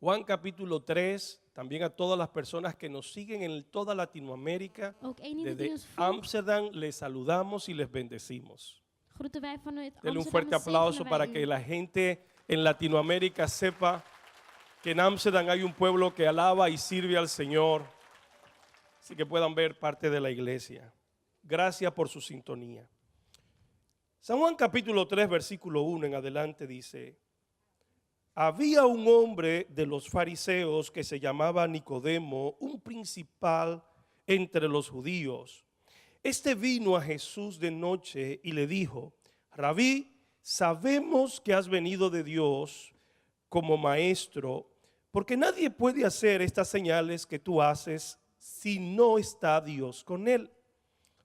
Juan capítulo 3, también a todas las personas que nos siguen en toda Latinoamérica. Ook iedereen die Desde ons volgt, Ámsterdam les saludamos y les bendecimos. groeten wij vanuit Denle un Amsterdam fuerte en aplauso zegenen para wij que u. la gente en Latinoamérica sepa que en Ámsterdam hay un pueblo que alaba y sirve al Señor. Así que puedan ver parte de la iglesia. Gracias por su sintonía. San Juan capítulo 3, versículo 1 en adelante dice: había un hombre de los fariseos que se llamaba Nicodemo, un principal entre los judíos. Este vino a Jesús de noche y le dijo: Rabí, sabemos que has venido de Dios como maestro, porque nadie puede hacer estas señales que tú haces si no está Dios con él.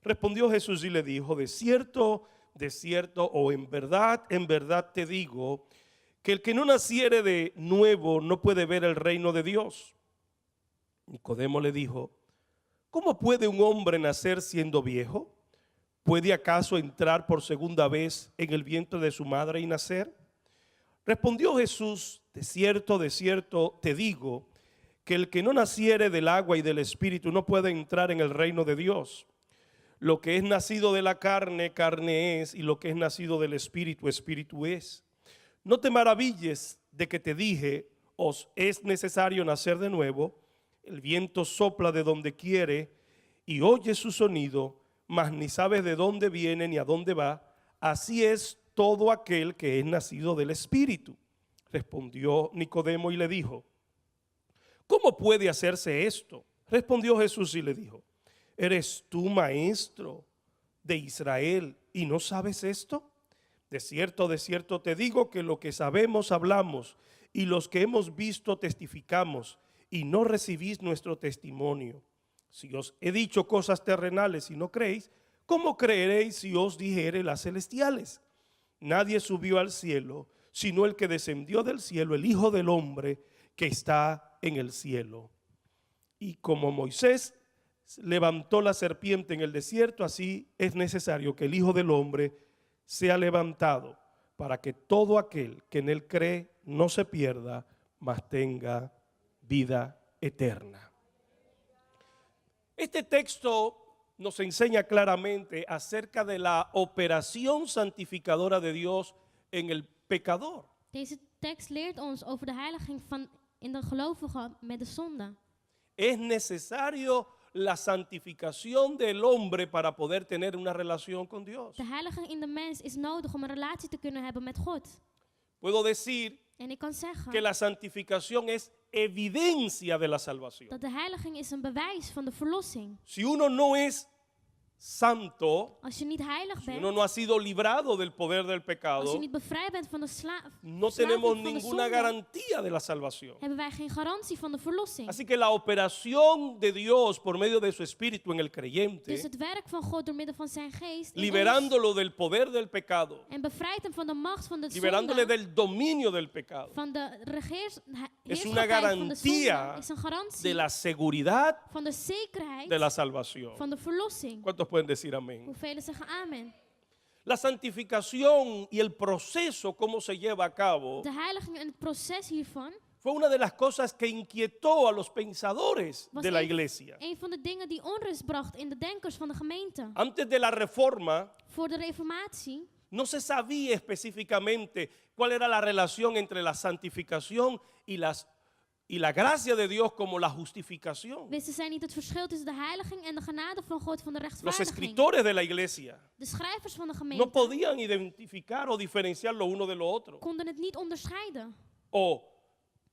Respondió Jesús y le dijo: de cierto, o en verdad te digo, que el que no naciere de nuevo no puede ver el reino de Dios. Nicodemo le dijo: ¿cómo puede un hombre nacer siendo viejo? ¿Puede acaso entrar por segunda vez en el vientre de su madre y nacer? Respondió Jesús: de cierto, te digo, que el que no naciere del agua y del espíritu no puede entrar en el reino de Dios. Lo que es nacido de la carne, carne es, y lo que es nacido del espíritu, espíritu es. No te maravilles de que te dije: os es necesario nacer de nuevo. El viento sopla de donde quiere y oye su sonido, mas ni sabes de dónde viene ni a dónde va. Así es todo aquel que es nacido del Espíritu. Respondió Nicodemo y le dijo: ¿cómo puede hacerse esto? Respondió Jesús y le dijo: ¿eres tú maestro de Israel y no sabes esto? De cierto te digo que lo que sabemos hablamos, y los que hemos visto testificamos, y no recibís nuestro testimonio. Si os he dicho cosas terrenales y no creéis, ¿cómo creeréis si os dijere las celestiales? Nadie subió al cielo, sino el que descendió del cielo, el Hijo del Hombre que está en el cielo. Y como Moisés levantó la serpiente en el desierto, así es necesario que el Hijo del Hombre sea levantado, para que todo aquel que en él cree no se pierda, mas tenga vida eterna. Este texto nos enseña claramente acerca de la operación santificadora de Dios en el pecador. Deze tekst leert ons over de heiliging van in de gelovigen met de zonde. Es necesario la santificación del hombre para poder tener una relación con Dios. De heiliging in de mens is nodig om een relatie te kunnen hebben met God. Puedo decir En ik kan zeggen que la santificación es evidencia de la salvación. dat de heiliging is een bewijs van de verlossing. Si uno no es santo, Als je niet heilig si bent, uno no ha sido librado del poder del als pecado, je niet bevrijd bent van de no tenemos verslaving van de ninguna zonde, garantía de la salvación. hebben wij geen garantie van de verlossing. Así que la operación de Dios por medio de su espíritu en el Dus creyente, het werk van God door middel van zijn geest in ons, liberándolo del poder del pecado, en bevrijdt hem van de macht van de liberándole zonde, del dominio del pecado, van de es una heerschappij van de zonde, garantía is een garantie de la seguridad van de zekerheid de la salvación. van de verlossing. ¿Cuántos pueden decir amén? Hoeveel zeggen amen? La santificación y el proceso, cómo se lleva a cabo, De heiliging en het proces hiervan fue una de las cosas que inquietó a los pensadores was de la iglesia. een van de dingen die onrust bracht in de denkers van de gemeente. Antes de la reforma, Voor de reformatie no se sabía específicamente cuál era la relación entre la santificación y la gracia de Dios como la justificación. wisten zij niet het verschil tussen de heiliging en de genade van God van de Los rechtvaardiging. escritores de la iglesia De schrijvers van de no gemeente podían identificar o diferenciar lo uno de lo otro. konden het niet onderscheiden. O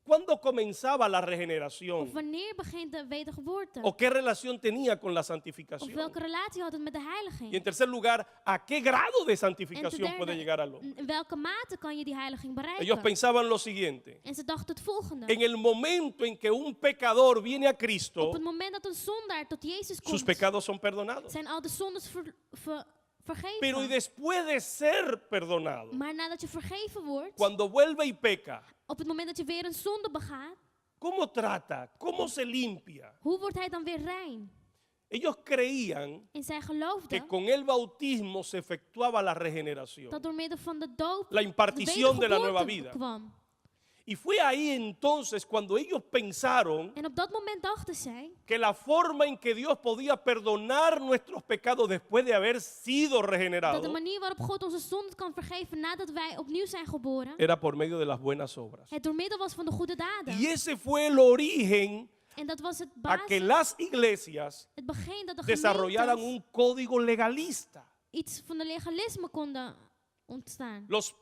cuándo comenzaba la Of regeneración, wanneer begint de wedergeboorte? o qué relación tenía con la Of santificación. welke relatie had het met de Y en heiliging? tercer lugar, ¿a qué grado de En ten santificación puede llegar al derde, hombre? in welke mate kan je die heiliging Ellos bereiken? pensaban lo siguiente: En ze dachten het volgende. en el momento en que un pecador viene a Cristo, Op het moment dat een zondaar tot Jezus sus komt, pecados son perdonados. zijn al de zondes Pero y vergeven. después de ser perdonado, Maar nadat je vergeven wordt, cuando vuelve y peca, op het moment dat je weer een zonde begaat, ¿cómo trata? ¿Cómo se limpia? hoe wordt hij dan weer rein? Ellos creían En zij que geloofden con el bautismo se efectuaba la regeneración dat door middel van de doop la de impartición de la nueva wedergeboorte vida. kwam. Y fue ahí entonces cuando ellos pensaron En op dat moment dachten zij que la forma en que Dios podía perdonar nuestros pecados después de haber sido dat de regenerados manier waarop God onze zonden kan vergeven nadat wij opnieuw zijn geboren, era por medio de las buenas obras. het door middel was van de goede daden. Y ese fue el origen En dat was het a que basis, las iglesias het begin dat de desarrollaran gemeentes un código legalista. iets van de legalisme konden ontstaan. Los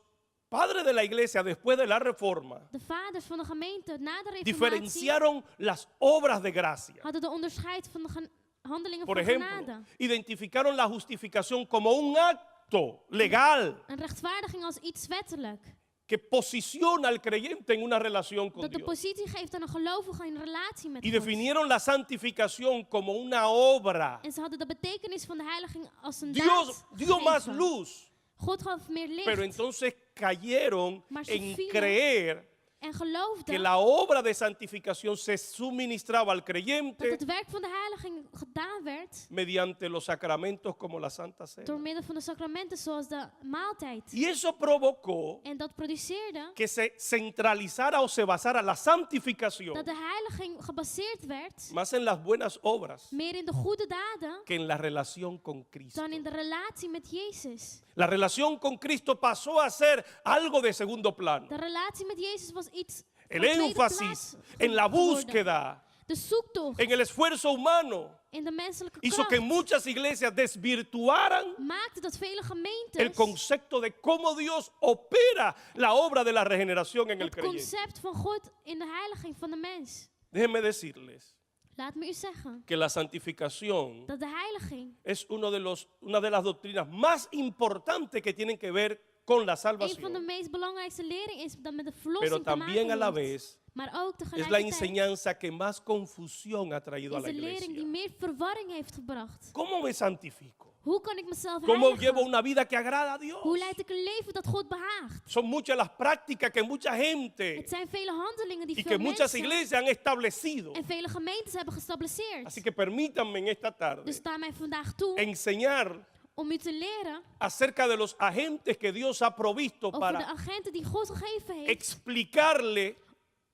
padres de la iglesia después de la reforma De vaders van de gemeente na de reformatie diferenciaron las obras de gracia. hadden de onderscheid van de handelingen Por van ejemplo, genade. identificaron la justificación como un acto legal Een rechtvaardiging als iets wettelijk. que posiciona al creyente en una relación con Dat de Dios. positie geeft aan een gelovige in relatie met Y God. definieron la santificación como una obra. En ze hadden de betekenis van de heiliging als een Dios daad dio más gegeven. luz, God gaf meer licht. pero entonces cayeron Maar ze en vielen creer en que geloofden la obra de santificación se suministraba al dat creyente het werk van de heiliging gedaan werd mediante los sacramentos como la Santa door Cena. middel van de sacramenten zoals de maaltijd. Y eso provocó En dat produceerde que se centralizara o se basara la santificación dat de heiliging gebaseerd werd más en las buenas obras meer in de goede daden que en la relación con Cristo. dan in de relatie met Jezus. La relación con Cristo pasó a ser algo de segundo plano. De relatie met Jezus was iets El van tweede énfasis plaats en la geworden. búsqueda, De zoektocht en el esfuerzo humano, in de menselijke hizo que kracht muchas iglesias desvirtuaran maakte dat vele el gemeentes concepto de cómo Dios opera la obra de la regeneración en el het creyente. concept van God in de heiliging van de mens. Déjenme decirles Laat me u zeggen que la santificación dat de heiliging es una de las doctrinas más importantes que tienen que ver con la een van de salvación, meest belangrijkste leringen is dat met de pero verlossing te también a maken la heeft. vez Maar ook es la tegelijkertijd enseñanza que más confusión ha traído a is la de lering die iglesia. meer verwarring heeft gebracht. ¿Cómo me santifico? Hoe kan ik mezelf ¿Cómo llevo heiligen? una vida que agrada a Dios? Hoe leid ik een leven dat God behaagt? Son muchas las prácticas que mucha gente Het zijn vele handelingen die y que veel muchas mensen iglesias han establecido. en vele gemeentes hebben gestableerd. Así que permítanme en esta Dus tarde sta mij vandaag toe enseñar om u te leren acerca de los agentes que Dios ha provisto over de para agenten die God gegeven heeft. explicarle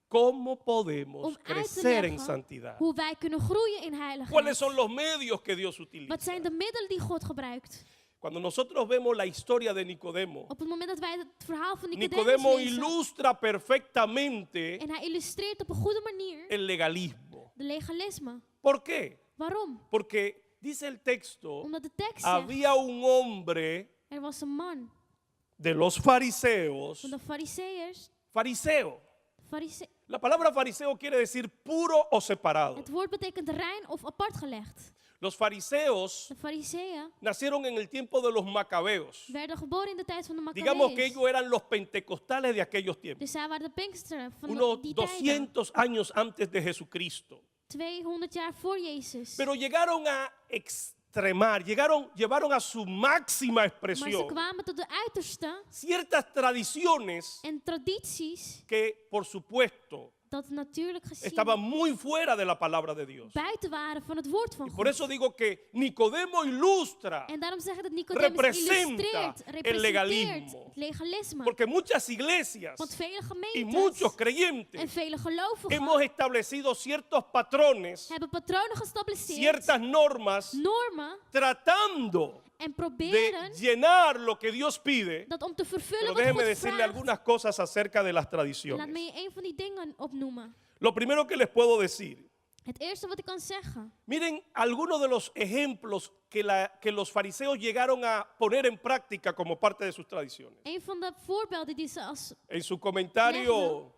cómo Om podemos uit te crecer en leggen santidad. hoe wij kunnen groeien in ¿Cuáles heiligheid. son los medios que Dios utiliza? Wat zijn de middelen die God gebruikt? Cuando nosotros vemos la historia de Nicodemo, Op het moment dat wij het verhaal van Nicodemus Nicodemo lezen ilustra perfectamente en hij illustreert op een goede manier el legalismo. de legalisme. ¿Por qué? Waarom? Porque dice el texto, Omdat de tekst zegt, había un hombre er was een man de los fariseos, van de fariseërs. fariseo. Farise- La palabra fariseo quiere decir puro o separado. het woord betekent rein of apart gelegd. Los fariseos De fariseeën nacieron en el tiempo de los macabeos. werden geboren in de tijd van de Digamos que Maccabees. ellos eran los pentecostales de aquellos tiempos, Dus zij waren de Pinksteren van unos die tijden. 200 años antes de Jesucristo. 200 jaar voor Jezus. Pero llegaron a extremar, llevaron a su máxima Maar ze expresión kwamen tot de uiterste ciertas tradiciones en tradities que, por supuesto, dat natuurlijk gezien estaban muy fuera de la palabra de Dios. buiten waren van het woord van Y por God. eso digo que Nicodemo ilustra, En daarom zeg ik dat Nicodemus representa illustreert, el legalismo. representeert het legalisme. porque muchas iglesias Want vele y gemeentes muchos en creyentes vele gelovigen hemos establecido ciertos patrones, hebben patronen gestableerd, ciertas normas, normen tratando en de proberen llenar lo que Dios pide. dat om te vervullen Pero wat déjeme God decirle vraagt. algunas cosas acerca de las Laat me tradiciones. je een van die dingen opnoemen. Lo primero que les puedo decir, Het eerste wat ik kan zeggen. miren algunos de los ejemplos que los fariseos llegaron a poner en práctica como parte de sus tradiciones. Een van de voorbeelden die ze als En su comentario,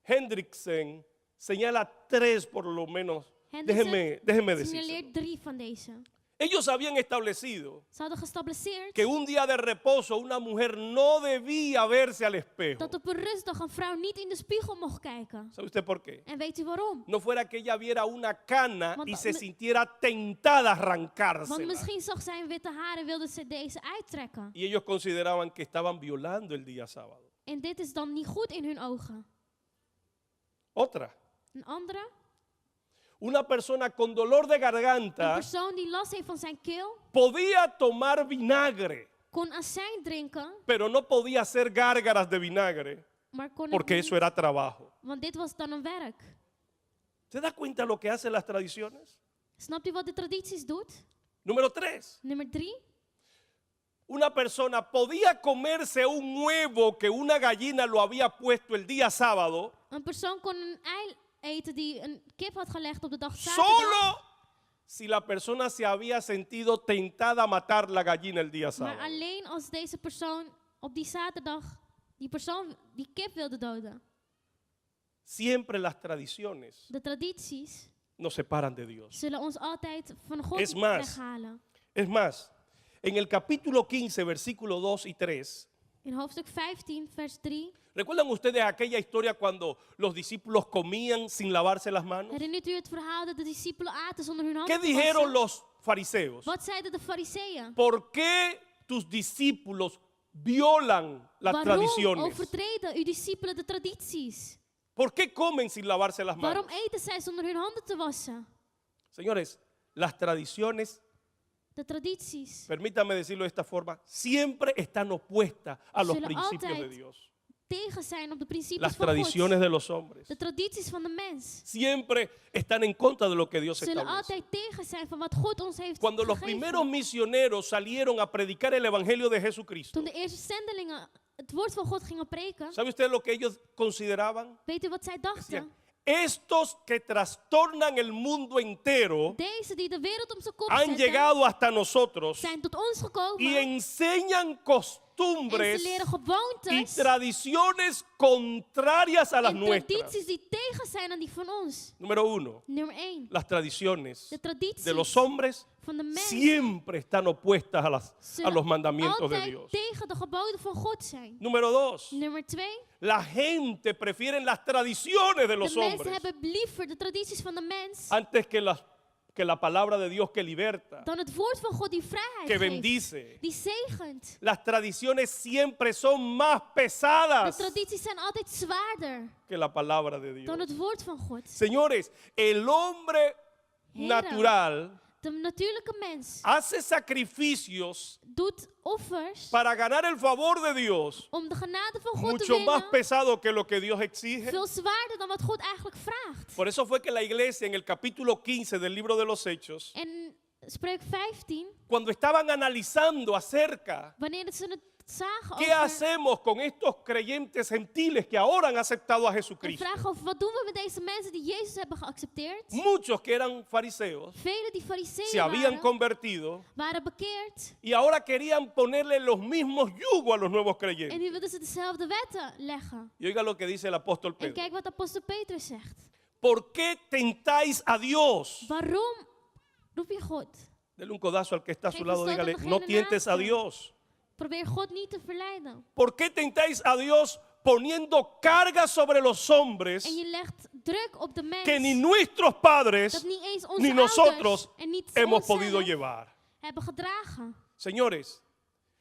Hendrickson señala 3 por lo menos. Déjeme decir. signaleert 3 van deze. Ellos habían establecido Ze hadden gestableerd que un día de reposo una mujer no debía verse al espejo. dat op een rustdag een vrouw niet in de spiegel mocht kijken. ¿Sabe usted por qué? En weet u waarom? No fuera que ella viera una cana Want y da- se me- sintiera tentada a Want arrancársela. misschien zag zij een witte haar en wilde ze deze uittrekken. Y ellos consideraban que estaban violando el día sábado. En dit is dan niet goed in hun ogen. Otra, Een andere, una persona con dolor de een garganta persoon die last heeft van zijn keel, podía tomar vinagre, kon azijn drinken, pero no podía hacer gárgaras de vinagre. maar kon het porque niet, eso era trabajo. want dit was dan een werk. ¿Se da cuenta lo que hacen las tradiciones? Snapt u wat de tradities doet? Número 3. Nummer 3. Una persona podía comerse un huevo que una gallina lo había puesto el día sábado Een persoon kon een ei eten die een kip had gelegd op de dag zaterdag. solo si la persona se había sentido tentada a matar la gallina el día Maar sábado. alleen als deze persoon op die zaterdag die kip wilde doden. Siempre las tradiciones De tradities nos separan de Dios. zullen ons altijd van God Es más, weghalen. Es más, en el capítulo 15, versículos 2 y 3, In hoofdstuk 15, vers 3. ¿recuerdan ustedes aquella historia cuando los discípulos comían sin lavarse las manos? Herinnert u het verhaal dat de discipelen aten zonder hun ¿Qué handen te dijeron wassen? los fariseos? Wat zeiden de fariseeën? ¿Por qué tus discípulos violan las Waarom tradiciones? overtreden uw discipelen de tradities? ¿Por qué comen sin lavarse las manos? Waarom eten zij zonder hun handen te wassen? Señores, las tradiciones, De tradities permítame decirlo de esta forma, siempre están opuestas a los Zullen principios de altijd Dios. tegen zijn op de principes Las van tradiciones God. de los hombres De tradities van de mens siempre están en contra de lo que Dios zullen establece. altijd tegen zijn van wat God ons heeft Cuando los gegeven. primeros misioneros salieron a predicar el evangelio de Jesucristo, Toen de eerste zendelingen het woord van God gingen preken, ¿sabe usted lo que ellos consideraban? weet u wat zij dachten? Decían, estos que trastornan el mundo entero Deze die de wereld om zijn kop han zetten, llegado hasta nosotros zijn tot ons gekomen y enseñan en costumbres ze leren y gewoontes tradiciones contrarias a las en nuestras. tradities die tegen zijn aan die van ons. Número 1, Nummer 1. las tradiciones De tradities de los hombres van de mens siempre están opuestas a los zullen mandamientos de altijd Dios. tegen de geboden van God zijn. Número 2, Nummer 2. la gente prefiere las tradiciones de los De mensen hombres hebben liever de tradities van de mens antes que la palabra de Dios que liberta, dan het woord van God die vrijheid que geeft, bendice. die zegent. Las tradiciones siempre son más De pesadas tradities zijn altijd zwaarder que la palabra de Dios. dan het woord van God. Señores, el hombre Heren, natural De natuurlijke mens hace sacrificios doet offers para ganar el favor de Dios om de genade van God te mucho más winnen, pesado que lo que Dios exige. veel zwaarder dan wat God eigenlijk vraagt. Por eso fue que la iglesia en el capítulo 15 del libro de los Hechos, En Spreuk 15, cuando estaban analizando acerca wanneer ze het zagen qué over hacemos con estos creyentes gentiles que ahora han aceptado a en Jesucristo, vragen over wat doen we met deze mensen die Jezus hebben geaccepteerd. muchos que eran fariseos Velen die se fariseeën habían convertido waren bekeerd y ahora querían ponerle los mismos yugos a los nuevos en creyentes. nu wilden ze dezelfde wetten leggen. Y oiga lo que dice el apóstol En Pedro. kijk wat apostel Petrus zegt. ¿Por qué tentáis a Dios? Waarom roep je God? Dele un codazo al que está a su Geef lado, een stoot aan dígale, degene no tientes a naast je. Dios. Probeer God niet te verleiden. ¿Por qué tentáis a Dios poniendo cargas sobre los hombres En je legt druk op de mens que ni nuestros padres dat niet eens onze ni ouders nosotros en niet hemos onszelf podido llevar? hebben gedragen? Señores,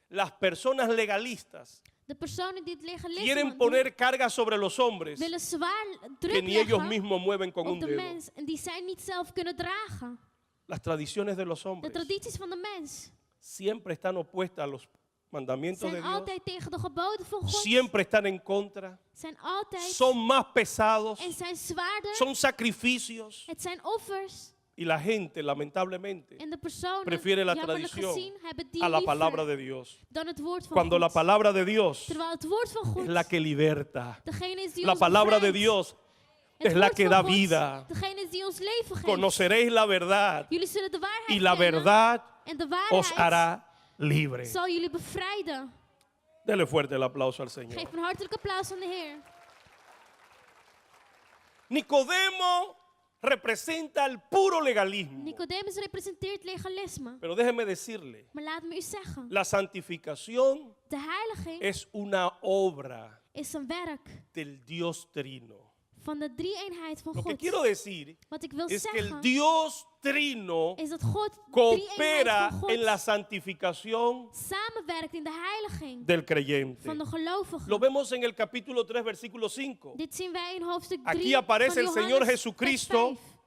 las personas legalistas De personen die het legalisme quieren doen, poner cargas sobre los hombres willen zwaar que druk ni ellos leggen mismos mueven con op un de dedo. mens en die zij niet zelf kunnen dragen. Las tradiciones de los De hombres tradities van de mens siempre están opuestas a los mandamientos de zijn Dios, altijd tegen de geboden van God. siempre están en contra, Zijn altijd son más pesados, en zijn zwaarder. son sacrificios Het zijn offers. y la gente lamentablemente En de personen, prefiere la jammerlijk tradición gezien, hebben die a la liever palabra de Dios. dan het woord van Cuando la God. palabra de Dios Terwijl het woord van God es la que liberta, degene is die la ons palabra de bevrijdt. Dios Het es la woord que van da God, vida. degene is die ons leven geeft. Conoceréis la verdad Jullie zullen de waarheid y la kennen. verdad En de os waarheid hará libre. zal jullie bevrijden. Dele fuerte el aplauso al Señor. Geef een hartelijk applaus aan de Heer. Nicodemo representa el puro legalismo. Nicodemus representeert legalisme. Pero déjeme decirle, Maar laat me u zeggen, la santificación de heiliging es una obra is een werk del Dios Trino. van de drie-eenheid van Lo que God. quiero decir Wat ik wil es que el zeggen, Dios Trino is dat God coopera drie-eenheid van God en la santificación samenwerkt in de heiliging del creyente. van de gelovigen. Lo vemos en el capítulo 3, versículo 5. Dit zien wij in hoofdstuk 3 Aquí aparece el van Señor Johannes, Jesucristo, vers 5.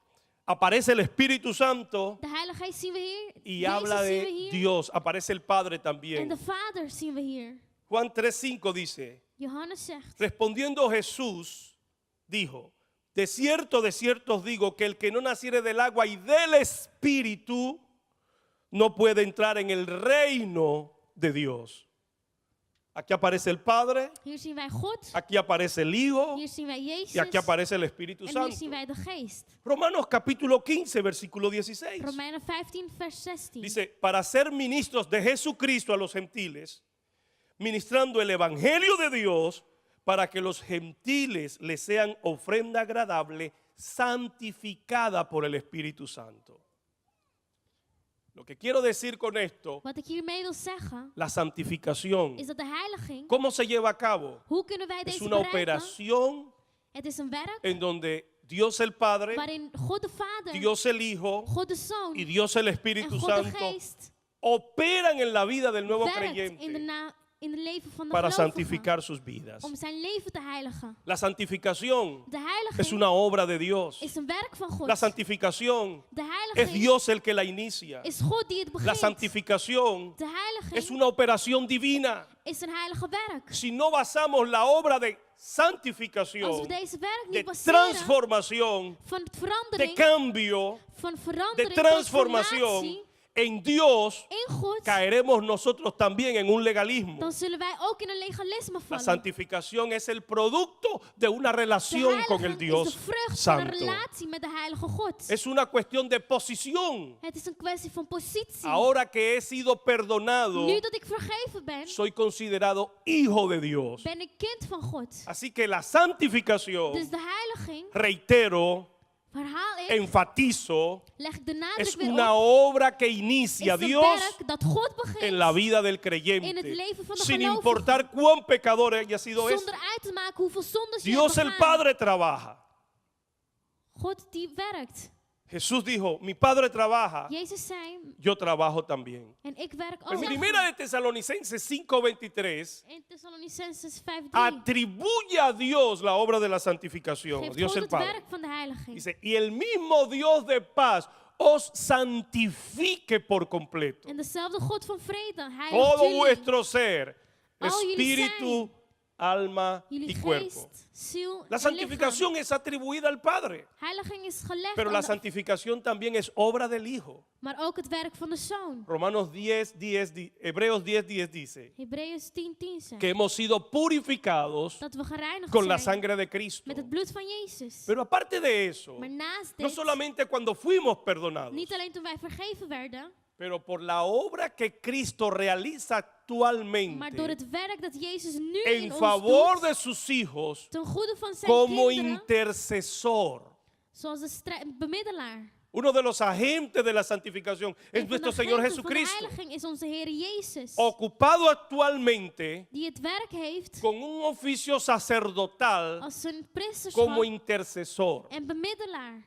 aparece el Espíritu Santo De Heilige Geest zien we hier. y Jezus habla zien we de hier. Dios, aparece el Padre En también. de Vader zien we hier. Juan 3:5 dice, Johannes zegt, Respondiendo Jesús, dijo, de cierto os digo que el que no naciere del agua y del Espíritu no puede entrar en el reino de Dios. Aquí aparece el Padre, hier zien wij God, aquí aparece el Hijo hier zien wij Jezus y aquí aparece el Espíritu en hier Santo. zien wij de Geest. Romanos capítulo 15, versículo 16. Romeinen 15 vers 16. Dice, para ser ministros de Jesucristo a los gentiles, ministrando el Evangelio de Dios, para que los gentiles le sean ofrenda agradable, santificada por el Espíritu Santo. Lo que quiero decir con esto, Wat ik hiermee wil zeggen, la santificación, is dat de heiliging, ¿cómo se lleva a cabo? hoe kunnen wij Es deze una bereiken? operación Het is een werk en donde Dios el Padre, waarin God de Vader, Dios el Hijo God de Zoon y Dios el en Espíritu God de Santo Geest operan en la vida del nuevo werkt in creyente in het leven van de para gelovigen santificar sus vidas. om zijn leven te heiligen. La santificación De es heiliging una obra de Dios. is een werk van God. La santificación De es heiliging Dios el que la inicia. is God die het La begint. santificación De heiliging es una operación divina. is een heilige werk. Si no basamos la obra de Als we santificación, deze werk de niet baseren transformación, van de verandering, cambio, van de verandering, transformación transformatie en Dios, in God, caeremos nosotros también en un legalismo. dan zullen wij ook in een legalisme La vallen. santificación es el producto de una De relación con el heiliging is Dios de vrucht van een Santo. relatie met de heilige God. Es una cuestión de posición. Het is een kwestie van positie. Ahora que he sido perdonado, Nu dat ik vergeven ben, soy considerado hijo de Dios. ben ik kind van God. Así que la santificación, Dus de heiliging, reitero, verhaal ik, enfatizo, leg ik de es nadruk weer una op, obra que is inicia een Dios werk dat God en la begint, vida del in het creyente, leven van de sin gelovige, importar cuán pecador haya sido ese. zonder uit te maken hoeveel zondes je Dios hebt el begaan. Padre trabaja. God die werkt. Jesús dijo, mi Padre trabaja, Jezus zei, yo trabajo también. en ik werk En ook. Primera de Tesalonicenses 5:23 In Thessalonicenses 5:3 atribuye a Dios la obra de la santificación, geeft Dios God el het Padre. werk van de heiliging. Dice, y el mismo Dios de paz os santifique por completo. En dezelfde God van vrede, heiligt Todo jullie, vuestro ser, Al jullie espíritu, alma jullie y cuerpo. geest, ziel La en lichaam. santificación es atribuida al Padre, Heiliging is gelegd pero aan la de- santificación también es obra del Hijo. maar ook het werk van de Zoon. Romanos 10:10, Hebreos 10:10 dice Hebreeën 10:10 zegt que hemos sido purificados dat we gereinigd con la zijn sangre de Cristo. met het bloed van Jezus. Pero aparte de eso, Maar naast no dit, solamente cuando fuimos perdonados, niet alleen toen wij vergeven werden, pero por la obra que Cristo realiza maar actualmente door het werk dat Jezus nu en in ons favor doet, de sus hijos ten goede van zijn como kinderen, intercesor. zoals de bemiddelaar. Uno de los agentes de la santificación es Een van nuestro de Señor agenten van de Jesucristo, heiliging is onze Heer Jezus, ocupado actualmente die het werk heeft con un oficio sacerdotal als zijn como priesterschap intercesor. en bemiddelaar.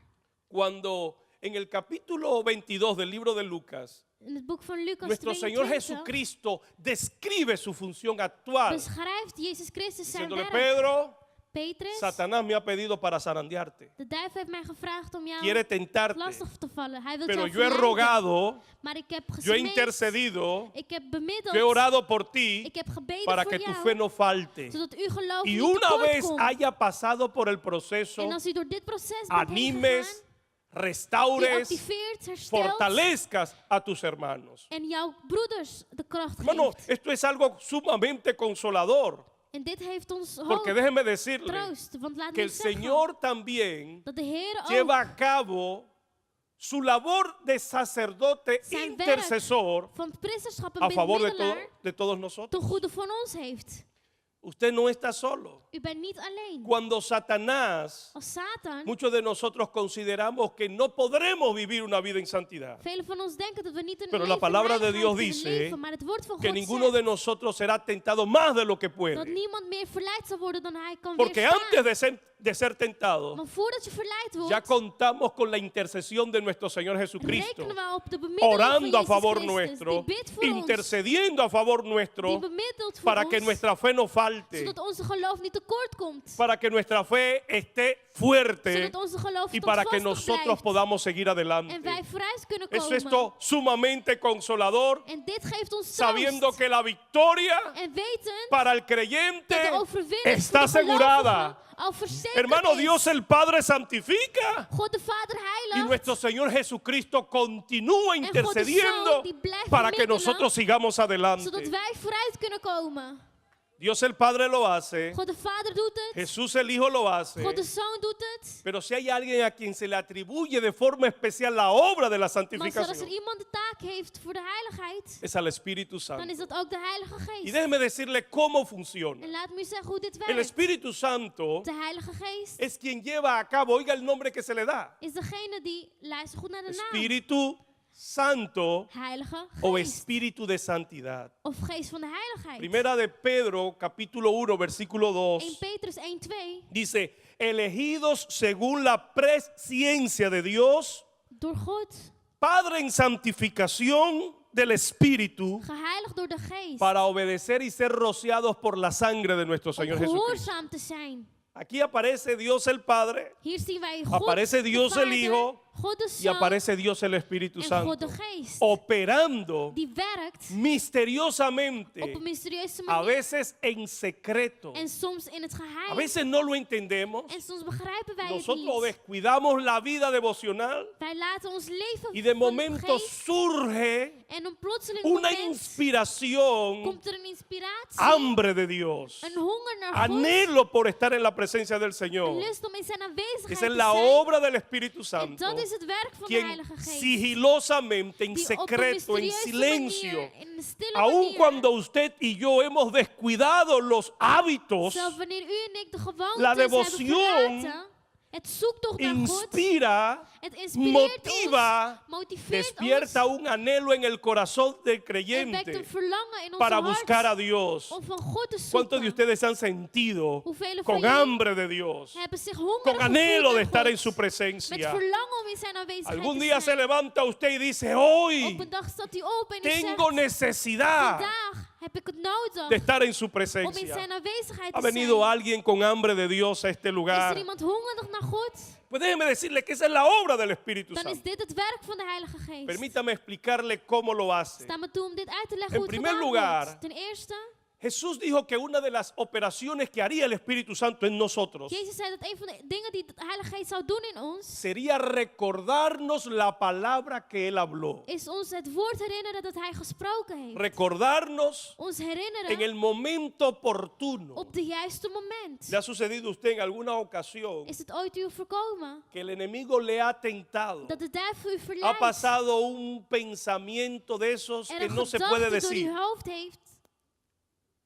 Cuando en el capítulo 22 del libro de Lucas, In het boek van Lucas nuestro Señor 22 Jesucristo describe su función actual, beschrijft Jezus Christus zijn diciéndole, werk. Pedro, Petrus, Satanás me ha pedido para zarandearte, de duivel heeft mij gevraagd om jou quiere tentarte, lastig te vallen. Hij wil pero jou yo he verleiden. rogado, Maar ik heb yo he gesmeekt, intercedido, ik heb bemiddeld, yo he orado por ti ik heb gebeden para voor que tu jou, fe no falte. zodat uw geloof Y niet una tekort vez komt. haya pasado por el proceso, En als u door dit proces bent animes, heengegaan, die restaures, activeert, herstelt fortalezcas a tus hermanos. en jouw broeders de kracht Hermano, geeft. esto es algo sumamente consolador, En dit heeft ons hoop, porque déjeme decirle troost. Want laat que me el zeggen Señor también dat de Heer ook lleva a cabo su labor de sacerdote zijn intercesor werk van priesterschap en a favor bemiddelaar de todos ten nosotros. goede van ons heeft. Usted no está solo. U bent niet alleen. Cuando Satanás, Als Satan, muchos de nosotros consideramos que no podremos vivir una vida en santidad, velen van ons denken dat we niet een Pero la leven palabra in de heiligheid Dios kunnen dice leven, maar het woord van que God ninguno de zegt nosotros será tentado más de lo que dat puede. niemand meer verleid zal worden dan hij kan Porque weerstaan. antes de ser tentado, Want voordat je verleid wordt, ya contamos con la intercesión de nuestro Señor Jesucristo, rekenen we op de bemiddeling van orando a Jezus favor Christus, nuestro, die bidt voor ons, intercediendo a favor die nuestro, bemiddelt voor para que ons, nuestra fe no falte. zodat onze geloof niet tekort komt. para que nuestra fe esté fuerte Zodat onze geloof y tot para que vastig nosotros blijft. podamos seguir En adelante. wij vooruit kunnen Es komen. esto sumamente consolador, En dit geeft ons sabiendo troost. que la victoria En weten para el dat creyente de overwinning está voor de asegurada. gelovigen al verzekerd Hermano, is. Dios el Padre santifica God de Vader y heiligt. nuestro Señor Jesucristo continúa En God de intercediendo Zoon die blijft para que bemiddelen, nosotros sigamos adelante. zodat wij vooruit kunnen komen. Dios el Padre lo hace, God de Vader doet het. Jesús el Hijo lo hace, God de Zoon doet het. pero si hay alguien a quien se le atribuye de forma especial la obra de la Maar zoals er santificación, iemand de taak heeft voor de heiligheid, es al Espíritu dan Santo. is dat ook de Heilige Y Geest. déjeme decirle cómo funciona. En laat me u zeggen hoe dit El werkt. Espíritu Santo De Heilige Geest es quien lleva a cabo, oiga el nombre que se le da, is degene die, luister goed naar de naam, Espíritu Santo Heilige o Geest. Espíritu de Santidad. Of Geest van de Heiligheid. Primera de Pedro, capítulo 1, versículo 1 2, Petrus 1:2. dice, elegidos según la presciencia de Dios, Door God, Padre en santificación del Espíritu, geheiligd door de Geest. para obedecer y ser rociados por la sangre de nuestro Om Señor Jesucristo. gehoorzaam te zijn. Aquí aparece Dios el Padre, Hier zien wij God aparece de Dios el Vader, Hijo God de y Zoon aparece Dios el Espíritu en God Santo, de Geest. operando Die werkt misteriosamente, op een mysterieuze a manier. veces en secreto. En soms in het A geheim. veces no lo entendemos. En soms begrijpen wij het Nosotros niet. descuidamos la vida devocional Wij laten ons leven y de van de momento geest. surge En een plotseling una moment inspiración, komt er een inspiratie. hambre de Dios, Een honger naar God. anhelo por estar en la presencia del Een Señor. lust om in zijn aanwezigheid Esa es te la zijn. obra del Espíritu En Santo, dat is het werk van de quien Heilige Geest. sigilosamente, en Die op een secreto, en mysterieuze silencio, manier, in een stille aun manier, cuando usted y yo hemos descuidado los hábitos, zelfs wanneer u en ik de la gewoontes hebben devoción verlaten, het zoektocht naar God, inspira, het inspireert motiva, ons, motiveert despierta ons un anhelo en el corazón del en wekt creyente een verlangen in para ons buscar a hart Dios. om van God te ¿Cuántos de zoeken. ustedes han sentido Hoeveel van con jullie hambre de Dios, hebben zich hongerig con anhelo gevoeld de naar estar en God, su met presencia? verlangen om in zijn aanwezigheid Algún te día se zijn. levanta usted y dice, Op hoy een dag staat hij op en hij tengo zegt, necesidad vandaag heb ik het nodig de estar en su om in presencia. zijn aanwezigheid Ha te venido zijn. alguien con hambre de Dios a este Is er lugar. iemand hongerig naar God? Pues déjeme decirle que esa es la obra del Espíritu Dan is Santo. dit het werk van de Heilige Geest. Permítame explicarle cómo lo hace. Sta me toe om dit uit te leggen En hoe het primer gedaan lugar, wordt. Ten eerste, Jesús dijo que una de las operaciones que haría el Espíritu Santo en nosotros Jezus zei dat een van de dingen die de Heilige Geest zou doen in ons, sería recordarnos la palabra que Él habló. is ons het woord herinneren dat Hij gesproken heeft. Recordarnos Ons en herinneren el momento oportuno. op de juiste moment. ¿Le ha sucedido a usted en alguna ocasión Is het ooit u voorkomen que el enemigo le ha tentado? dat de duivel u Ha verleidt pasado un pensamiento de esos en que een no se puede gedachte door decir. uw hoofd heeft?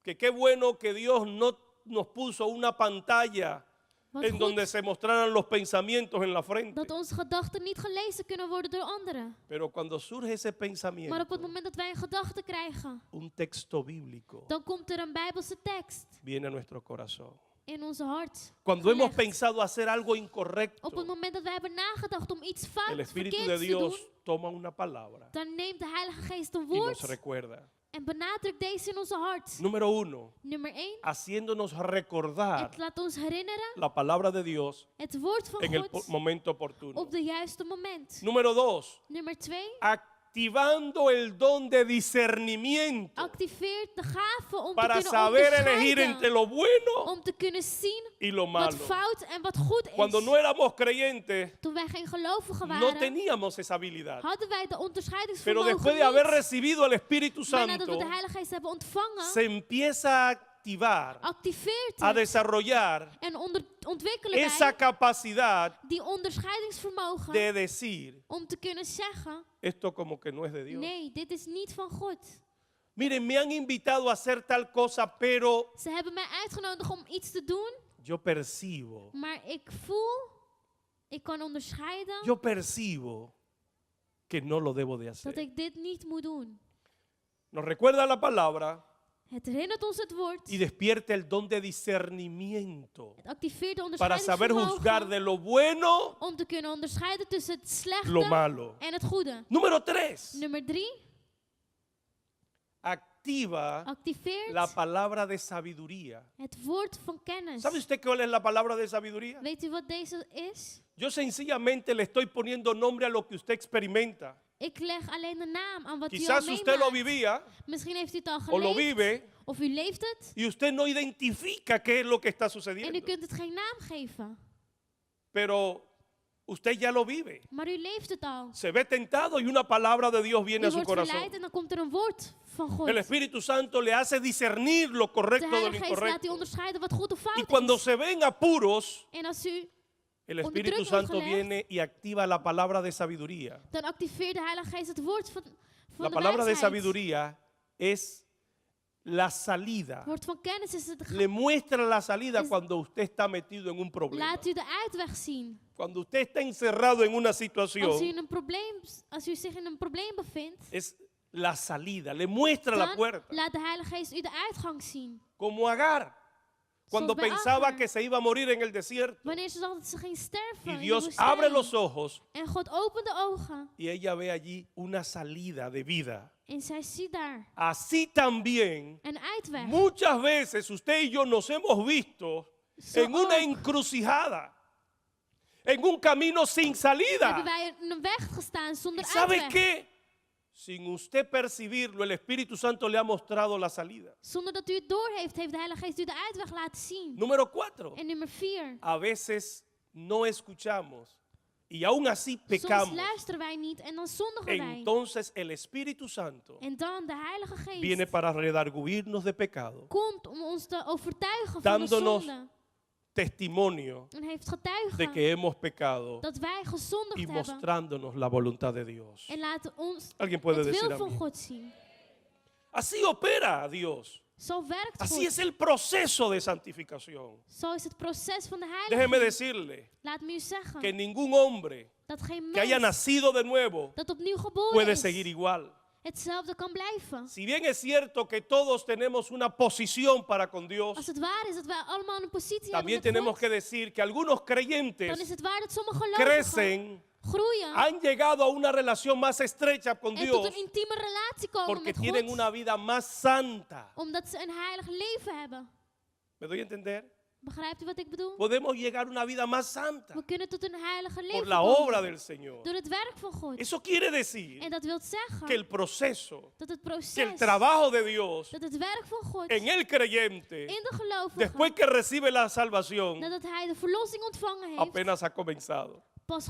Que qué bueno que Dios no nos puso una pantalla Wat en donde goed se mostraran los pensamientos en la frente. dat onze gedachten niet gelezen kunnen worden door anderen. Pero cuando surge ese Maar op pensamiento, het moment dat wij een gedachte krijgen, un texto bíblico dan komt er een Bijbelse tekst viene a nuestro corazón. in onze hart. Cuando hemos gelegd. pensado hacer algo incorrecto, Op het moment dat wij hebben nagedacht om iets el fout, Espíritu de verkeerds te Dios doen, toma una palabra dan neemt de Heilige Geest een y nos woord recuerda. en benadrukt deze in onze hart. Número uno, Nummer 1, haciéndonos recordar het laat ons herinneren la palabra de Dios het woord van en el God momento oportuno. op de juiste moment. Número dos, Nummer 2, activando el don de discernimiento activeert de gave om te para kunnen saber elegir entre onderscheiden. lo bueno Om te kunnen zien y lo wat malo. fout en wat goed Cuando is. no éramos creyentes, Toen wij geen gelovigen no waren, teníamos esa habilidad. hadden wij de Pero onderscheidingsvermogen después de haber niet. recibido al Espíritu Maar nadat we Santo, de Heilige Geest hebben ontvangen, se empieza a activar, activeert a het desarrollar en ontwikkelen esa wij capacidad die onderscheidingsvermogen de decir om te kunnen zeggen, esto como que no es de Dios. nee, dit is niet van God. Miren, me han invitado a hacer tal cosa, pero Ze hebben mij uitgenodigd om iets te doen, yo percibo, maar ik voel, ik kan onderscheiden yo percibo que no lo debo de dat hacer. ik dit niet moet doen. Nos recuerda la palabra Het herinnert ons het woord, y despierta el don de discernimiento het activeert de para saber juzgar onderscheidingsvermogen de lo bueno om te kunnen onderscheiden tussen het lo slechte malo. en het goede. Número 3. Nummer 3, activa activeert la palabra de sabiduría. het woord van kennis. ¿Sabe usted cuál es la palabra de sabiduría? Weet u wat deze is? Yo sencillamente le estoy poniendo nombre a lo que usted experimenta. Ik leg alleen de naam aan wat u al Quizás usted lo meemaakt. vivía Misschien heeft u het al o lo geleefd. vive Of u leeft het. y usted no identifica qué es lo que está En u sucediendo. kunt het geen naam geven. Pero usted ya lo vive. Maar u leeft het al. Se ve tentado y una palabra de Dios viene U a su wordt corazón. verleid en dan komt er een woord van God. El Espíritu Santo le hace discernir lo De correcto de lo Heilige Geest laat u incorrecto. onderscheiden wat goed of Y fout cuando is. se ven apuros, En als u, el onder Espíritu druk wordt Santo gelegd, viene y activa la palabra de sabiduría. dan activeert de Heilige Geest het woord van La de palabra de wijsheid. sabiduría es la salida. Het woord van kennis is het. Le muestra la salida Es- cuando usted está metido en un problema. Laat u de uitweg zien. Cuando usted está encerrado en una Als u, situación, in een probleem, als u zich in een probleem bevindt, es la salida. Le muestra la dan puerta. laat de Heilige Geest u de uitgang zien. Como Agar, cuando bij pensaba Agar. que se iba a morir en el desierto. Wanneer ze dacht dat ze ging sterven Y in de Dios woestijn. abre los ojos En God opent de ogen y ella ve allí una salida de vida. en zij ziet daar Así también, een uitweg. muchas veces usted y yo nos hemos visto Zo en una ook encrucijada, en un camino sin hebben salida. wij in een weg gestaan ¿Y zonder sabe uitweg. qué? Sin usted percibirlo, el Espíritu Santo le ha mostrado la salida. Zonder dat u het doorheeft, heeft de Heilige Geest u de uitweg laten zien. Número 4. En nummer 4. A veces no escuchamos y aún así Soms pecamos. luisteren wij niet en dan zondigen wij. Entonces el Espíritu Santo En dan de Heilige Geest viene para redarguirnos de pecado, komt om ons te overtuigen van de dándonos zonde. testimonio En heeft getuigen de que hemos pecado dat wij gezondigd y hebben. mostrándonos la voluntad de Dios. En laten ons Alguien puede het decir wil van amén. God zien. Así opera Dios. Zo werkt Así God. es el proceso de santificación. Zo is het proces van de Déjeme Heilige Geest. decirle Laat me u zeggen que ningún hombre dat geen que haya mens nacido de nuevo dat opnieuw geboren puede is seguir igual. hetzelfde kan blijven. Si bien es cierto que todos tenemos una posición para con Dios, Als het waar is dat wij allemaal een positie también hebben met tenemos God, que decir que algunos dan creyentes is het waar dat sommige gelovigen crecen, groeien han llegado a una relación más estrecha con en tot Dios een intieme relatie komen porque met tienen God, una vida más santa. omdat ze een heilig leven hebben. ¿Me doy a entender? Begrijpt u wat ik bedoel? Podemos llegar a una vida más santa We kunnen tot een heilige por leven la obra komen del Señor. door het werk van God. Eso quiere decir En dat wil zeggen que el proceso, dat het que el proces, trabajo de Dios dat het werk van God en el creyente, in de gelovige, después que recibe la salvación, nadat hij de verlossing ontvangen heeft, apenas ha comenzado. pas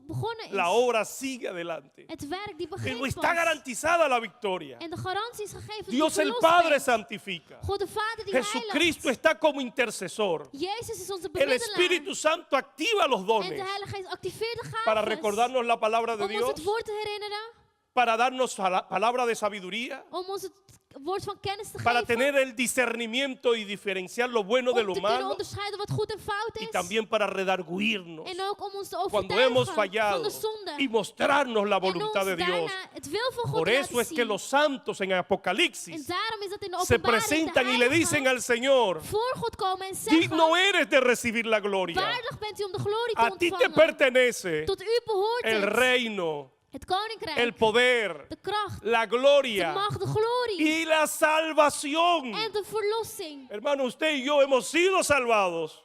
begonnen La is. obra sigue adelante. Het werk die Pero begint está pas. garantizada la victoria. En de garantie is gegeven Dios door el de Padre verlossing. santifica. God de Vader die Jesucristo heiligt. está como intercesor. Jezus is onze El bemiddelaar. Espíritu Santo activa los En dones de Heilige Geest activeert de gaven para recordarnos la palabra de om ons Dios, het woord te herinneren, para darnos palabra de sabiduría, om ons het woord van kennis te para geven, tener el discernimiento y diferenciar lo bueno de om lo te kunnen malo onderscheiden wat goed en fout y is, también para redarguirnos en ook om ons te cuando hemos overtuigen van fallado de zonde, y mostrarnos la en ons voluntad de Dios. daarna het wil van God Por te eso laten es que zien. los santos en En Apocalipsis daarom is dat in de se openbaring presentan de y le dicen heiligen al Señor, voor God komen en zeggen, digno eres de recibir la gloria. waardig bent u om de glorie te A ti te ontvangen. pertenece Tot u behoort el het. reino, Het koninkrijk, el poder, de kracht, la de gloria macht, de glorie y la salvación. en de verlossing. Hermano, usted y yo hemos sido salvados.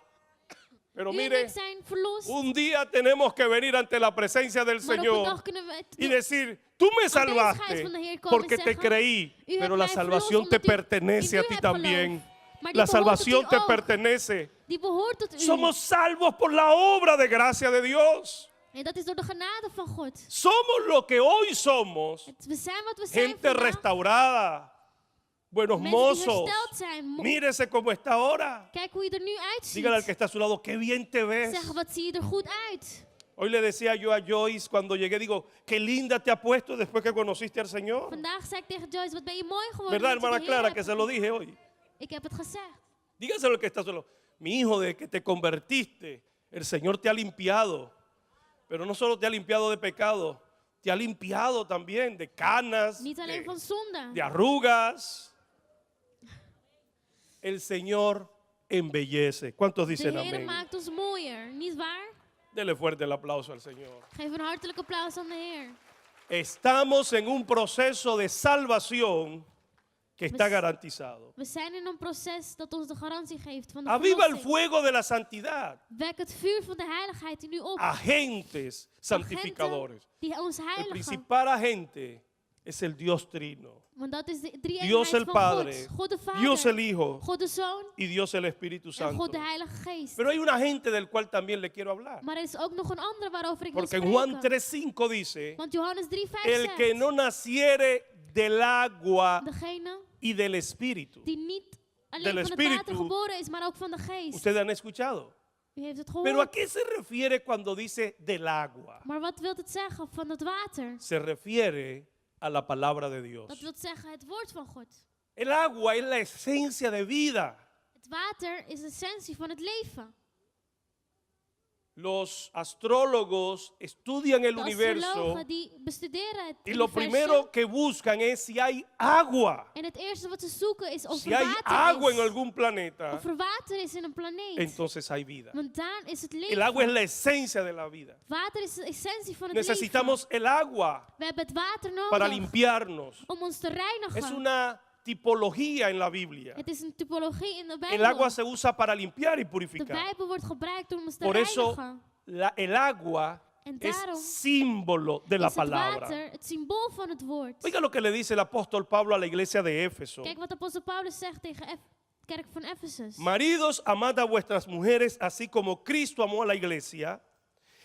Pero U en mire, ik zijn verlost. un día tenemos que venir ante la presencia del Maar op een Señor dag kunnen we y decir, tú me aanwezigheid salvaste van de Heer komen porque en te zeggen, creí, u hebt pero la mij salvación verlost te omdat u pertenece in a u ti hebt también. geloofd. Maar La die behoort tot u salvación te ook. pertenece. Die behoort tot u. Somos salvos por la obra de gracia de Dios. En dat is door de genade van God. Somos lo que hoy somos. We zijn wat we zijn Gente vandaag. restaurada, buenos Mensen die mozos. hersteld zijn. Mírese cómo está ahora. Kijk hoe je er nu uitziet. Dígale al que está a su lado, qué bien te ves. Zeg, wat zie je er goed uit. Hoy le decía yo a Joyce cuando llegué, digo, qué linda te ha puesto después que conociste al Señor. Vandaag zei ik tegen Joyce, wat ben je mooi geworden. ¿Verdad, dat je hermana de Heer Clara, hebt que se lo dije hoy? Ik heb het gezegd. Dígaselo al que está solo. Mi hijo, de que te convertiste, el Señor te ha limpiado. Pero no solo te ha limpiado de pecado, te ha limpiado también de canas, Niet alleen van zonde. de arrugas. El Señor embellece. ¿Cuántos De dicen Heer amén? maakt ons mooier. Niet waar? Dele fuerte el aplauso al Señor. Geef een hartelijk applaus aan de Heer. Estamos en un proceso de salvación que está garantizado. We zijn in een proces dat ons de garantie geeft van de Aviva el verlossing. fuego de la santidad. Wek het vuur van de heiligheid in u op. Agentes santificadores. Agenten die ons El heiligen. principal agente es el Dios Trino. Want dat is de Dios drie-eenheid el van Padre, God. God de Vader, Dios el Hijo God de Zoon y Dios el Espíritu en Santo. God de Heilige Geest. Pero hay un agente del cual también le quiero hablar. Maar er is ook nog een andere waarover ik wil Porque en Juan spreken. 3:5 dice, Want Johannes 3:5 el que zegt, no naciere del agua degene y del Espíritu. die niet alleen Del van het Espíritu. water geboren is, maar ook van de Geest. Ustedes han escuchado. U heeft het Pero ¿a gehoord. qué se refiere cuando dice del agua? Maar wat wil het zeggen van het water? Se refiere a la palabra de Dios. Dat wil zeggen het woord van God. El agua es la esencia de vida. Het water is de essentie van het leven. Los astrólogos estudian el De universo astrologen die bestuderen het y lo universum. primero que buscan es si hay agua. En het eerste wat ze zoeken is of Si er hay water agua en is. algún planeta, Of er water is in een planeet. entonces hay vida. Want daar is het El leven. agua es la esencia de la vida. Water is de essentie van het Necesitamos el agua leven. We hebben het water nodig para limpiarnos. om ons te reinigen. Es una tipología en la Biblia. Het is een typologie in de El Bijbel. agua se usa para limpiar y De purificar. Bijbel wordt gebruikt om ons te Por eso reinigen. el agua En es daarom símbolo de la is het palabra. water het symbool van het woord. Oiga lo que le dice el apóstol Pablo a la iglesia de Éfeso. Kijk wat apostel Paulus zegt tegen de kerk van Efesus. Maridos, amad a vuestras mujeres, así como Cristo amó a la iglesia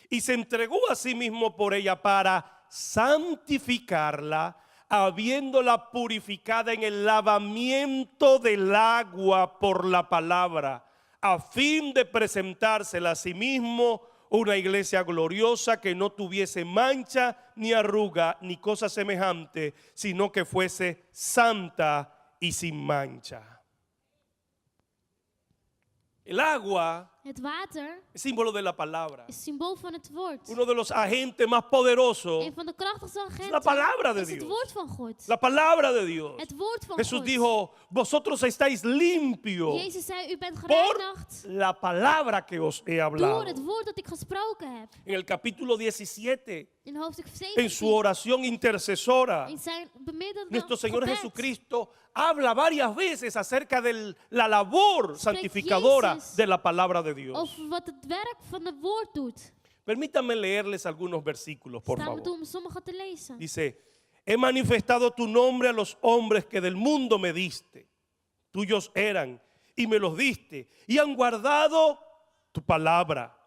y se entregó a sí mismo por ella para santificarla, habiéndola purificada en el lavamiento del agua por la palabra, a fin de presentársela a sí mismo una iglesia gloriosa que no tuviese mancha ni arruga ni cosa semejante, sino que fuese santa y sin mancha. El agua Het water es símbolo de la palabra. is symbool van het woord. Uno de los agentes más poderosos Een van de krachtigste agenten la palabra de is het Dios. woord van God. La palabra de Dios. Het woord van Jesús God. dijo, vosotros estáis limpios Jezus zei, u bent por gereinigd la palabra que os he hablado. door het woord dat ik gesproken heb. En el capítulo 17, In hoofdstuk en su 17, oración intercesora, in zijn bemiddelde nuestro Señor gebed, Jesucristo habla varias veces acerca de la labor Spreekt santificadora Jezus de la palabra de Dios. over wat het werk van het woord doet. Permítanme leerles algunos versículos, por Staan we toe favor. om sommige te lezen. Dice, he manifestado tu nombre a los hombres que del mundo me diste. Tuyos eran y me los diste y han guardado tu palabra.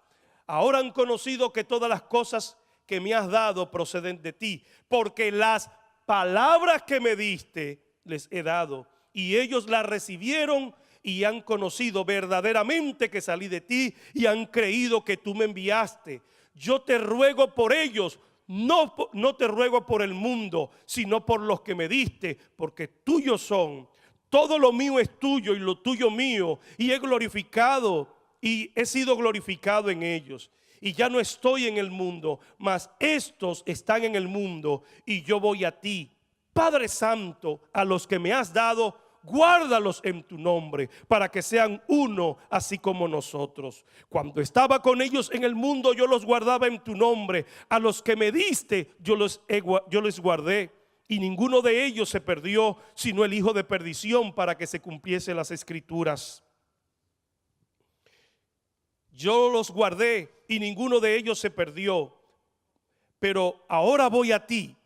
Ahora han conocido que todas las cosas que me has dado proceden de ti, porque las palabras que me diste les he dado y ellos las recibieron y han conocido verdaderamente que salí de ti y han creído que tú me enviaste. Yo te ruego por ellos, no te ruego por el mundo, sino por los que me diste, porque tuyos son. Todo lo mío es tuyo y lo tuyo mío, y he glorificado y he sido glorificado en ellos. Y ya no estoy en el mundo, mas estos están en el mundo y yo voy a ti. Padre Santo, a los que me has dado, guárdalos en tu nombre, para que sean uno, así como nosotros. Cuando estaba con ellos en el mundo, yo los guardaba en tu nombre. A los que me diste, yo les guardé. Y ninguno de ellos se perdió, sino el hijo de perdición, para que se cumpliese las escrituras. Yo los guardé y ninguno de ellos se perdió. Pero ahora voy a ti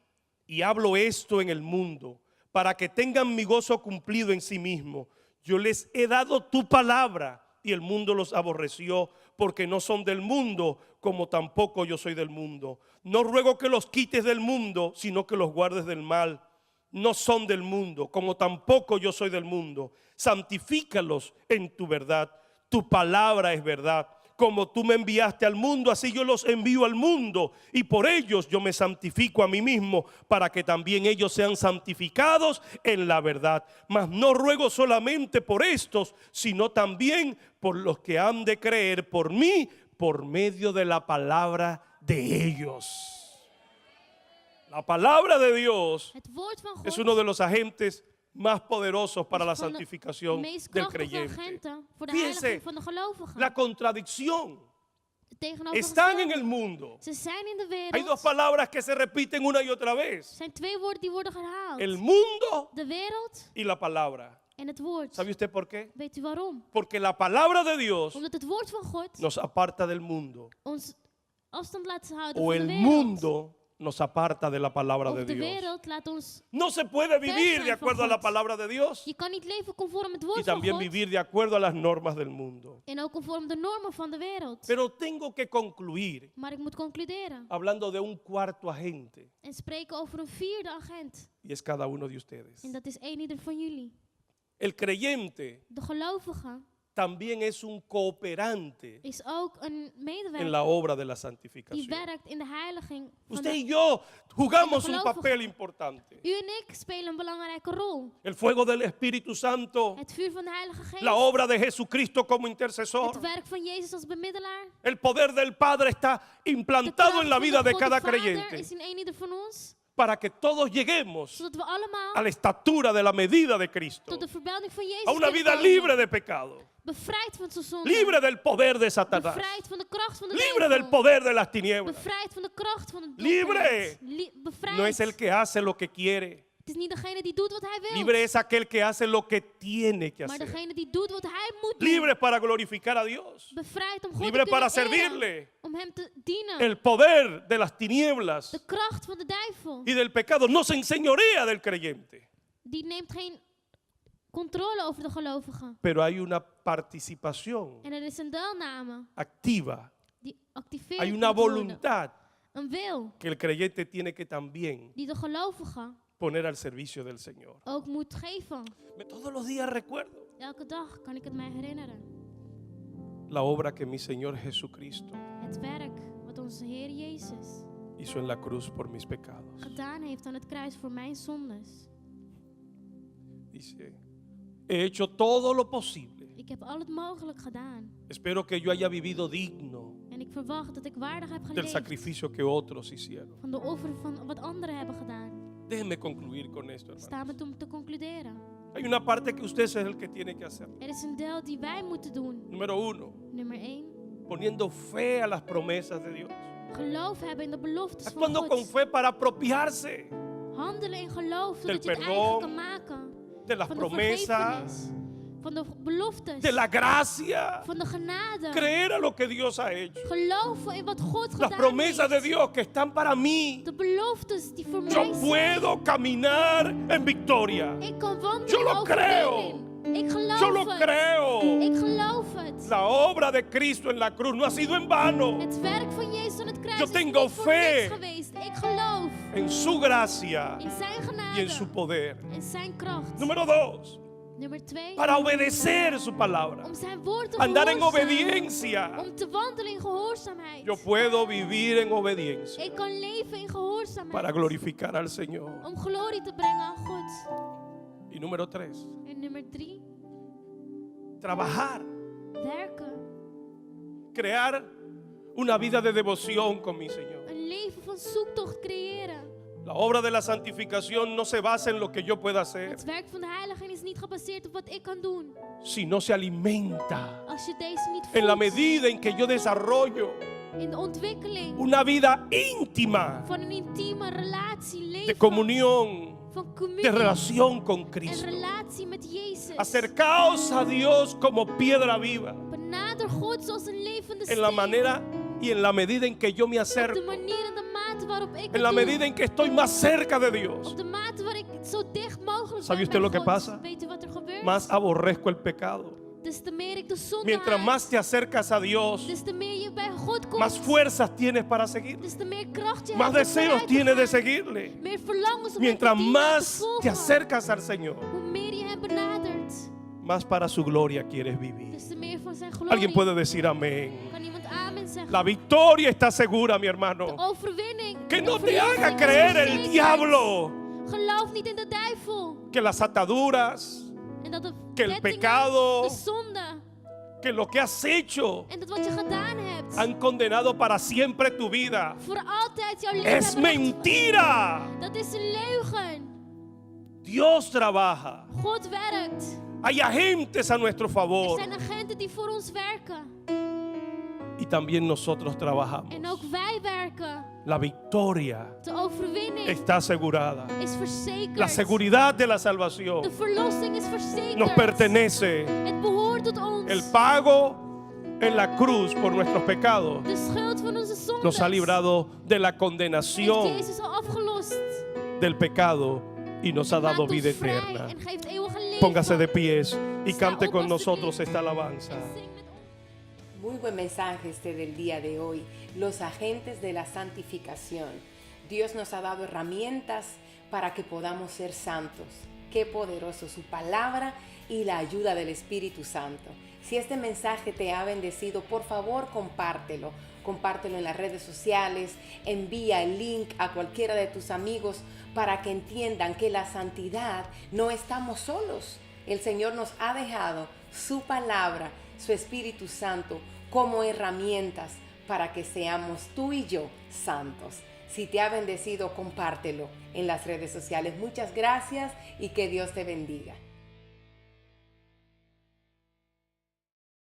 y hablo esto en el mundo, para que tengan mi gozo cumplido en sí mismo. Yo les he dado tu palabra y el mundo los aborreció, porque no son del mundo, como tampoco yo soy del mundo. No ruego que los quites del mundo, sino que los guardes del mal. No son del mundo, como tampoco yo soy del mundo. Santifícalos en tu verdad. Tu palabra es verdad. Como tú me enviaste al mundo, así yo los envío al mundo. Y por ellos yo me santifico a mí mismo, para que también ellos sean santificados en la verdad. Mas no ruego solamente por estos, sino también por los que han de creer por mí, por medio de la palabra de ellos. La palabra de Dios Het woord van God es uno de los agentes más poderosos para la is van de santificación meest del krachtige creyente. agenten voor de Fíjense heiliging van de gelovigen. la contradicción. están en el mundo. Ze zijn in de Hay dos wereld. palabras que se repiten una y otra Er vez. zijn twee woorden die worden herhaald. El mundo De wereld y la palabra. en het woord. ¿Sabe usted por qué? Weet u waarom? Porque la palabra de Dios Omdat het woord van God nos aparta del mundo. ons afstand laat houden O van de el wereld. mundo nos aparta de la palabra Of de de Dios. wereld laat ons... No se puede vivir de acuerdo a la palabra de Dios Je kan niet leven conform het y woord van también God. vivir de acuerdo a las normas del mundo. En ook conform de normen van de wereld. Pero tengo que concluir Maar ik moet concluderen. hablando de un cuarto agente En spreken over een vierde agent. y es cada uno de ustedes. En dat is één ieder van jullie. El creyente De gelovige también es un cooperante is ook een en medewerker la obra de la die santificación. werkt in de heiliging van Usted de... y yo jugamos en de un gelovigen. papel importante. U en ik spelen een belangrijke rol. El fuego del Espíritu Santo, Het vuur van de Heilige Geest. la obra de Jesucristo como intercesor, Het werk van Jezus als bemiddelaar. el poder del Padre está De implantado kracht en la van vida de God cada de Vader creyente is in een ieder van ons. para que todos lleguemos Zodat we allemaal a la estatura de la medida de Cristo, tot de verbeelding van Jezus a una kunnen vida komen. libre de pecado, Bevrijd van zijn zonde. libre del poder de Satanás, Bevrijd van de kracht van de libre del duivel. poder de las tinieblas. Bevrijd van de kracht van de Libre. Bevrijd. No es el que hace lo que quiere, Het is niet degene die doet wat hij wil. libre es aquel que hace lo que tiene que Maar hacer. degene die doet wat hij moet doen. Libre para glorificar a Dios, Bevrijd om God libre te para kunnen eren, servirle. om hem te dienen. El poder de las tinieblas De kracht van de duivel. y del pecado no se enseñorea del creyente, Die neemt geen controle over de gelovigen. pero hay una participación En er is een deelname activa, die activeert. hay una moet worden. voluntad Een wil que el creyente tiene que también die de gelovige poner al servicio del Señor. ook moet geven. Todos los días recuerdo Elke dag kan ik het mij herinneren. la obra que mi Señor Jesucristo Het werk wat onze Heer Jezus hizo en la cruz por mis pecados. gedaan heeft aan het kruis voor mijn zondes. Dice, he hecho todo lo posible. Ik heb al het mogelijk gedaan. Espero que yo haya vivido digno En ik verwacht dat ik waardig heb del geleefd sacrificio que otros hicieron. van de offer van wat anderen hebben gedaan. Déjenme concluir con esto, Sta hermano. me om te concluderen. Hay una parte que usted es el que tiene que hacer. Er is een deel die wij moeten doen. Número uno, Nummer 1. poniendo fe a las promesas de Dios. Geloof hebben in de beloftes van Actuando con God. fe para apropiarse Handelen in geloof zodat je del het perdón, eigen kan maken. de las Van de promesas, vergevenis. Van de beloftes. de la gracia. Van de genade. Creer a lo que Dios ha hecho. Geloven in wat God Las gedaan promesas de heeft. Dios que están para mí. De beloftes die voor mij Yo zijn. puedo caminar en victoria. Ik kan wandelen Yo lo in overwinning. Ik geloof Yo lo het. creo. Ik geloof het. La obra de Cristo en la cruz no ha sido en vano. Het werk van Jezus aan het kruis Yo is tengo niet voor fe. niks geweest. Ik geloof En su gracia in zijn y genade. en su poder. En zijn kracht. Número dos, Nummer 2. para obedecer su palabra. Om zijn woord te Andar en gehoorzamen. obediencia. Om te wandelen in gehoorzaamheid. Yo puedo vivir en obediencia Ik kan leven in gehoorzaamheid. para glorificar al Señor. Om glorie te brengen aan God. Y número tres, En nummer 3. trabajar, Werken. crear una vida de devoción con mi Señor. Een leven van zoektocht creëren. La obra de la santificación no se basa en lo que yo pueda hacer, Het werk van de heiliging is niet gebaseerd op wat ik kan doen. sino se alimenta Als je deze niet en la voelt. medida en que yo desarrollo In de ontwikkeling una vida íntima van een intieme relatie. de Leven comunión, van de communie. relación con En Cristo. relatie met Jezus. Acercaos a Dios como piedra viva, Benader God zoals een levende en la steen. manera y en la medida en que yo me Op de acerco, manier en de mate waarop ik en het la doe. medida en que estoy más cerca de Dios, Op de mate waar ik zo dicht mogelijk ¿Sabe ben usted bij lo que God. pasa? Weet u wat er gebeurt? más aborrezco el pecado. Des te meer ik de zonde Mientras haat. más te acercas a Dios, Des te meer je bij God komt. más fuerzas tienes para seguir, Des te meer kracht je más hebt om deseos vooruit te tienes de gaan. seguirle. Meer verlangens om Mientras hem te dienen en te más te volgen. acercas al Señor, Hoe meer je hem benadert, más para su gloria quieres vivir. des te meer van zijn glorie. Alguien puede decir amén. Kan iemand amen zeggen? La victoria está segura, mi hermano. De overwinning. Que de no te verlossing haga is creer el verzekerd. diablo Geloof niet in de duivel. que las ataduras, En dat de que el kettingen, pecado, de zonde que lo que has hecho en dat wat je gedaan hebt, han condenado para siempre tu vida. voor altijd jouw leven Es hebben recht- mentira. Dat is een leugen. Dios trabaja. God werkt. Hay agentes a nuestro Er favor. zijn agenten die voor ons werken. y también nosotros trabajamos. En ook wij werken. La victoria De overwinning está asegurada. is verzekerd. La seguridad de la salvación De verlossing is verzekerd. nos pertenece. Het behoort tot ons. El pago en la cruz por nuestros pecados De schuld van onze zondes nos ha librado de la heeft condenación Jezus al afgelost. del pecado y nos ha Maakt dado ons vida vrij eterna. en geeft eeuwige leven. Póngase de pies y Sta cante op con alstublieft nosotros esta alabanza. en zing met ons. Muy buen mensaje este del día de hoy, los agentes de la santificación. Dios nos ha dado herramientas para que podamos ser santos. Qué poderoso su palabra y la ayuda del Espíritu Santo. Si este mensaje te ha bendecido, por favor compártelo. Compártelo en las redes sociales, envía el link a cualquiera de tus amigos para que entiendan que la santidad no estamos solos. El Señor nos ha dejado su palabra, su Espíritu Santo, como herramientas para que seamos tú y yo santos. Si te ha bendecido, compártelo en las redes sociales. Muchas gracias y que Dios te bendiga.